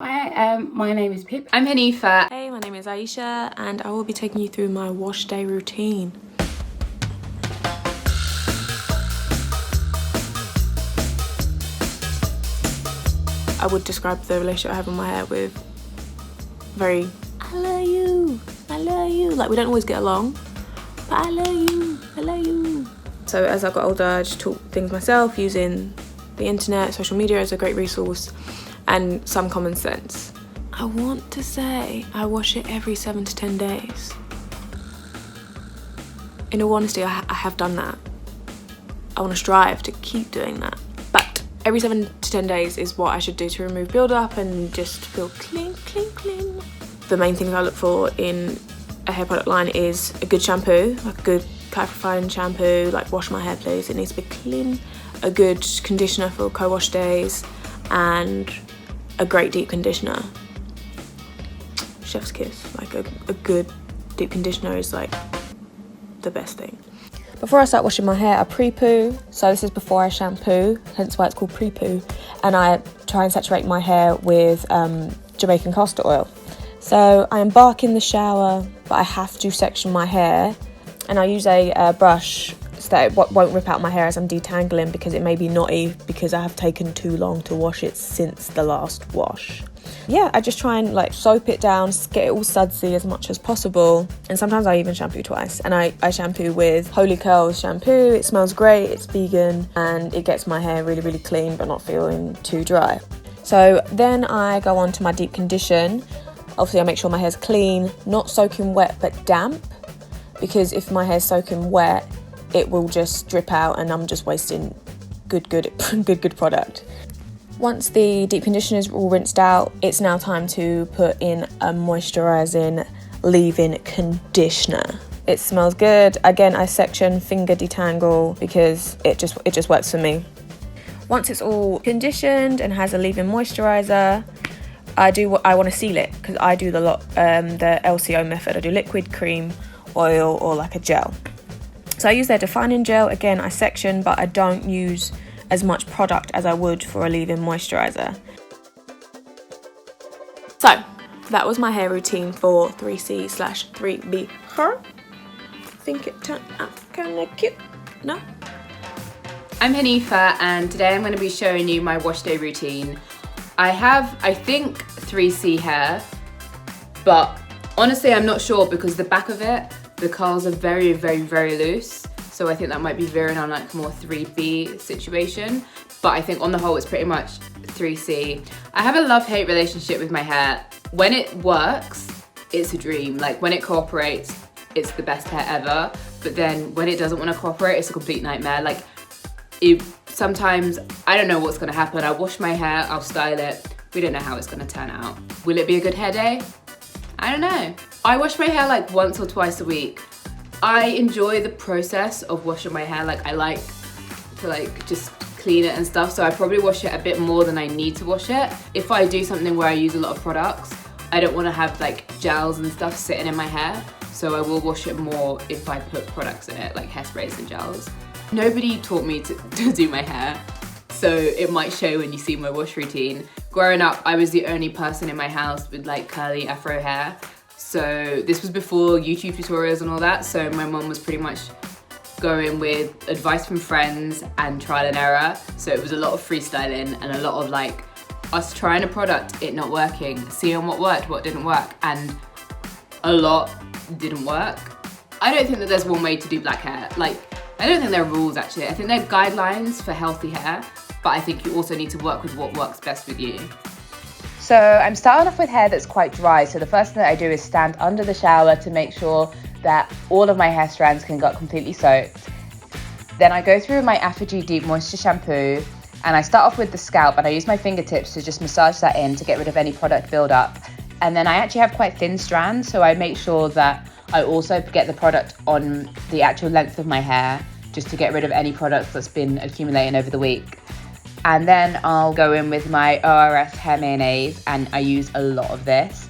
Hi, my name is Pip. I'm Hanifa. Hey, my name is Aisha and I will be taking you through my wash day routine. I would describe the relationship I have with my hair with very, I love you, like we don't always get along, but I love you. So as I got older, I just taught things myself using the internet, social media as a great resource, and some common sense. I want to say I wash it every 7 to 10 days. In all honesty, I have done that. I want to strive to keep doing that. But every 7 to 10 days is what I should do to remove build-up and just feel clean. The main things I look for in a hair product line is a good shampoo, like a good clarifying shampoo, like wash my hair please, it needs to be clean, a good conditioner for co-wash days, and a great deep conditioner. Chef's kiss, like a good deep conditioner is like the best thing. Before I start washing my hair, I pre-poo, so this is before I shampoo, hence why it's called pre-poo, and I try and saturate my hair with Jamaican castor oil. So I embark in the shower, but I have to section my hair, and I use a brush so that it won't rip out my hair as I'm detangling, because it may be knotty because I have taken too long to wash it since the last wash. Yeah, I just try and like soap it down, get it all sudsy as much as possible, and sometimes I even shampoo twice. And I shampoo with Holy Curls shampoo. It smells great, it's vegan, and it gets my hair really, really clean but not feeling too dry. So then I go on to my deep condition. Obviously I make sure my hair's clean, not soaking wet but damp, because if my hair's soaking wet it will just drip out and I'm just wasting good product. Once the deep conditioner is all rinsed out, it's now time to put in a moisturising leave-in conditioner. It smells good. Again, I section finger detangle because it just works for me. Once it's all conditioned and has a leave-in moisturiser, I want to seal it, because I do the LCO method. I do liquid, cream, oil, or like a gel. So I use their defining gel. Again, I section, but I don't use as much product as I would for a leave-in moisturiser. So that was my hair routine for 3C/3B hair. Think it turned out kind of cute, no? I'm Hanifa, and today I'm going to be showing you my wash day routine. I have, I think, 3C hair, but honestly I'm not sure, because the back of it, the curls are very, very, very loose. So I think that might be veering on like more 3B situation. But I think on the whole, it's pretty much 3C. I have a love-hate relationship with my hair. When it works, it's a dream. Like when it cooperates, it's the best hair ever. But then when it doesn't want to cooperate, it's a complete nightmare. Like sometimes, I don't know what's gonna happen. I wash my hair, I'll style it. We don't know how it's gonna turn out. Will it be a good hair day? I don't know. I wash my hair like once or twice a week. I enjoy the process of washing my hair. Like I like to like just clean it and stuff, so I probably wash it a bit more than I need to wash it. If I do something where I use a lot of products, I don't want to have like gels and stuff sitting in my hair, so I will wash it more if I put products in it, like hairsprays and gels. Nobody taught me to do my hair, so it might show when you see my wash routine. Growing up, I was the only person in my house with like curly afro hair. So this was before YouTube tutorials and all that, so my mum was pretty much going with advice from friends and trial and error. So it was a lot of freestyling and a lot of like us trying a product, it not working, seeing what worked, what didn't work, and a lot didn't work. I don't think that there's one way to do black hair. Like, I don't think there are rules actually. I think there are guidelines for healthy hair, but I think you also need to work with what works best with you. So I'm starting off with hair that's quite dry. So the first thing that I do is stand under the shower to make sure that all of my hair strands can get completely soaked. Then I go through my Afro-G Deep Moisture Shampoo, and I start off with the scalp, and I use my fingertips to just massage that in to get rid of any product buildup. And then I actually have quite thin strands, so I make sure that I also get the product on the actual length of my hair, just to get rid of any product that's been accumulating over the week. And then I'll go in with my ORS hair mayonnaise, and I use a lot of this,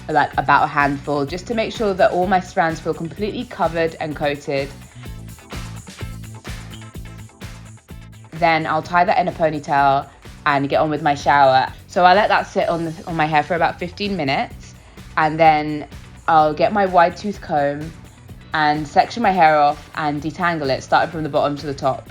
like about a handful, just to make sure that all my strands feel completely covered and coated. Then I'll tie that in a ponytail, and get on with my shower. So I let that sit on my hair for about 15 minutes, and then I'll get my wide tooth comb and section my hair off and detangle it, starting from the bottom to the top.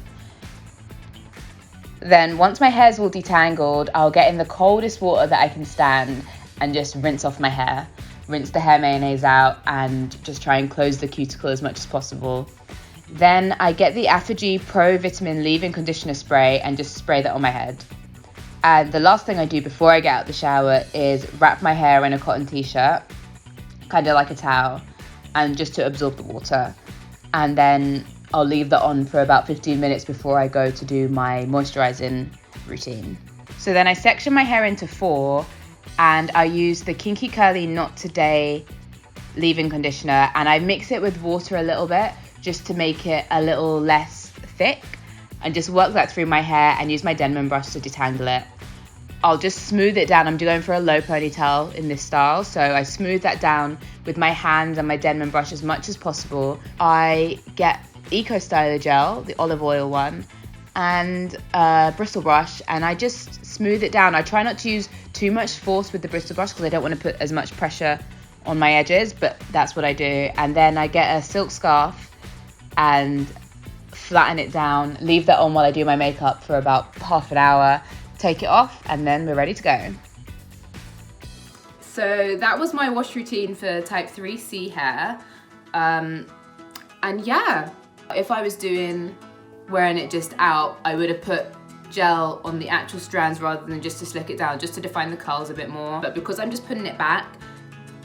Then once my hair's all detangled, I'll get in the coldest water that I can stand and just rinse off my hair. Rinse the hair mayonnaise out and just try and close the cuticle as much as possible. Then I get the Aftergy Pro Vitamin Leave-In Conditioner spray and just spray that on my head. And the last thing I do before I get out the shower is wrap my hair in a cotton t-shirt, kind of like a towel, and just to absorb the water. And then I'll leave that on for about 15 minutes before I go to do my moisturising routine. So then I section my hair into 4, and I use the Kinky Curly Not Today leave-in conditioner, and I mix it with water a little bit just to make it a little less thick, and just work that through my hair and use my Denman brush to detangle it. I'll just smooth it down. I'm going for a low ponytail in this style, so I smooth that down with my hands and my Denman brush as much as possible. I get Eco Styler gel, the olive oil one, and a bristle brush, and I just smooth it down. I try not to use too much force with the bristle brush because I don't want to put as much pressure on my edges, but that's what I do. And then I get a silk scarf and flatten it down, leave that on while I do my makeup for about half an hour, take it off, and then we're ready to go. So that was my wash routine for type 3C hair. And yeah, if I was wearing it just out, I would have put gel on the actual strands rather than just to slick it down, just to define the curls a bit more. But because I'm just putting it back,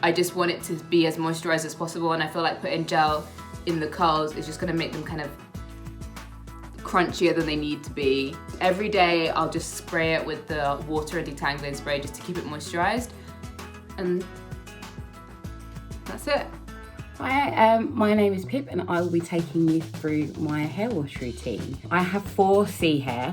I just want it to be as moisturized as possible, and I feel like putting gel in the curls is just gonna make them kind of crunchier than they need to be. Every day I'll just spray it with the water and detangling spray just to keep it moisturized, and that's it. Hi, my name is Pip and I will be taking you through my hair wash routine. I have 4C hair,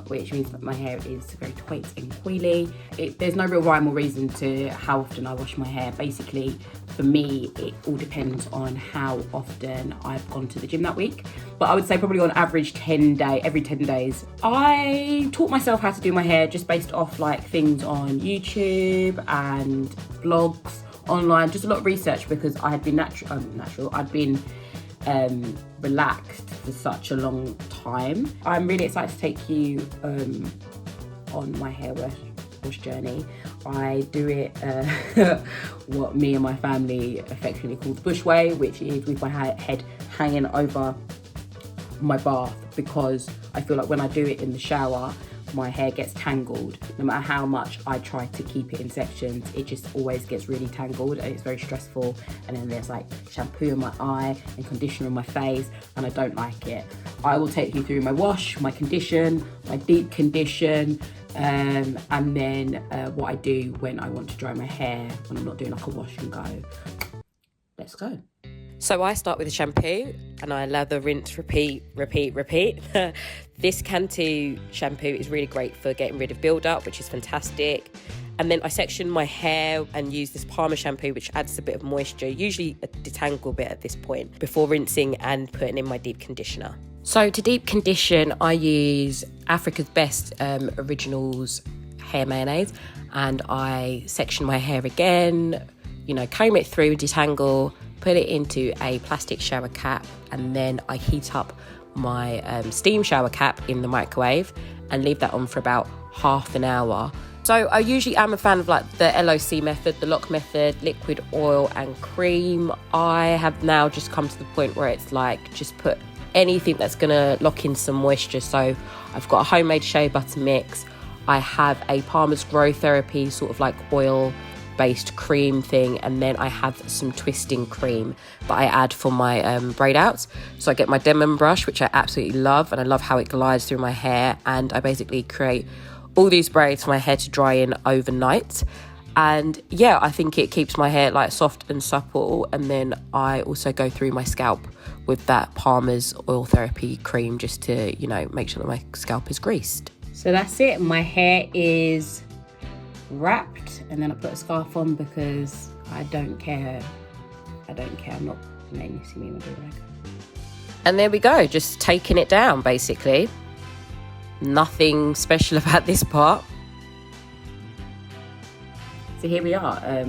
which means that my hair is very tight and coily. There's no real rhyme or reason to how often I wash my hair. Basically, for me, it all depends on how often I've gone to the gym that week. But I would say probably on average every 10 days. I taught myself how to do my hair just based off like things on YouTube and blogs online, just a lot of research because I had been I'd been relaxed for such a long time. I'm really excited to take you on my hair wash journey. I do it what me and my family affectionately call the bush way, which is with my head hanging over my bath, because I feel like when I do it in the shower, my hair gets tangled. No matter how much I try to keep it in sections, it just always gets really tangled and it's very stressful. And then there's like shampoo in my eye and conditioner in my face, and I don't like it. I will take you through my wash, my condition, my deep condition, and then what I do when I want to dry my hair, when I'm not doing like a wash and go. Let's go. So I start with a shampoo and I lather, rinse, repeat. This Cantu shampoo is really great for getting rid of build-up, which is fantastic. And then I section my hair and use this Palmer shampoo, which adds a bit of moisture, usually a detangle bit at this point, before rinsing and putting in my deep conditioner. So to deep condition, I use Africa's Best Originals hair mayonnaise, and I section my hair again, comb it through, detangle, put it into a plastic shower cap, and then I heat up my steam shower cap in the microwave and leave that on for about half an hour. So I usually am a fan of like the LOC method, the lock method, liquid oil and cream. I have now just come to the point where it's like just put anything that's gonna lock in some moisture. So I've got a homemade shea butter mix. I have a Palmer's Grow Therapy sort of like oil based cream thing, and then I have some twisting cream that I add for my braid outs. So I get my Denman brush, which I absolutely love, and I love how it glides through my hair, and I basically create all these braids for my hair to dry in overnight. And yeah, I think it keeps my hair like soft and supple. And then I also go through my scalp with that Palmer's Oil Therapy cream just to, make sure that my scalp is greased. So that's it. My hair is wrapped, and then I put a scarf on because I don't care. I'm not letting you see me in my do rag. And there we go, just taking it down basically. Nothing special about this part. So here we are.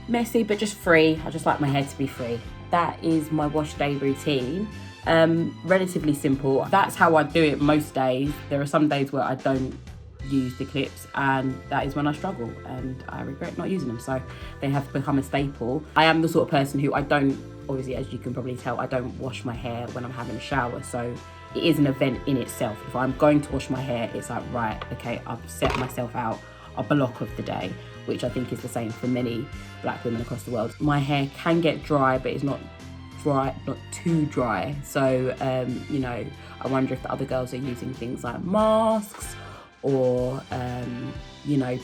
Messy, but just free. I just like my hair to be free. That is my wash day routine. Relatively simple. That's how I do it most days. There are some days where I don't use the clips, and that is when I struggle and I regret not using them. So they have become a staple. I am the sort of person who obviously, as you can probably tell, I don't wash my hair when I'm having a shower. So it is an event in itself. If I'm going to wash my hair, it's like, right, okay, I've set myself out a block of the day, which I think is the same for many black women across the world. My hair can get dry, but it's not too dry. So, I wonder if the other girls are using things like masks or,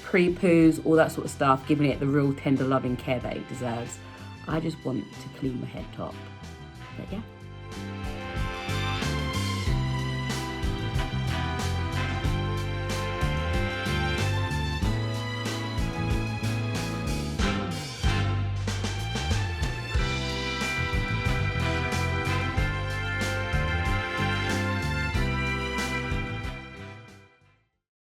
pre-poos, all that sort of stuff, giving it the real tender loving care that it deserves. I just want to clean my head top. But yeah.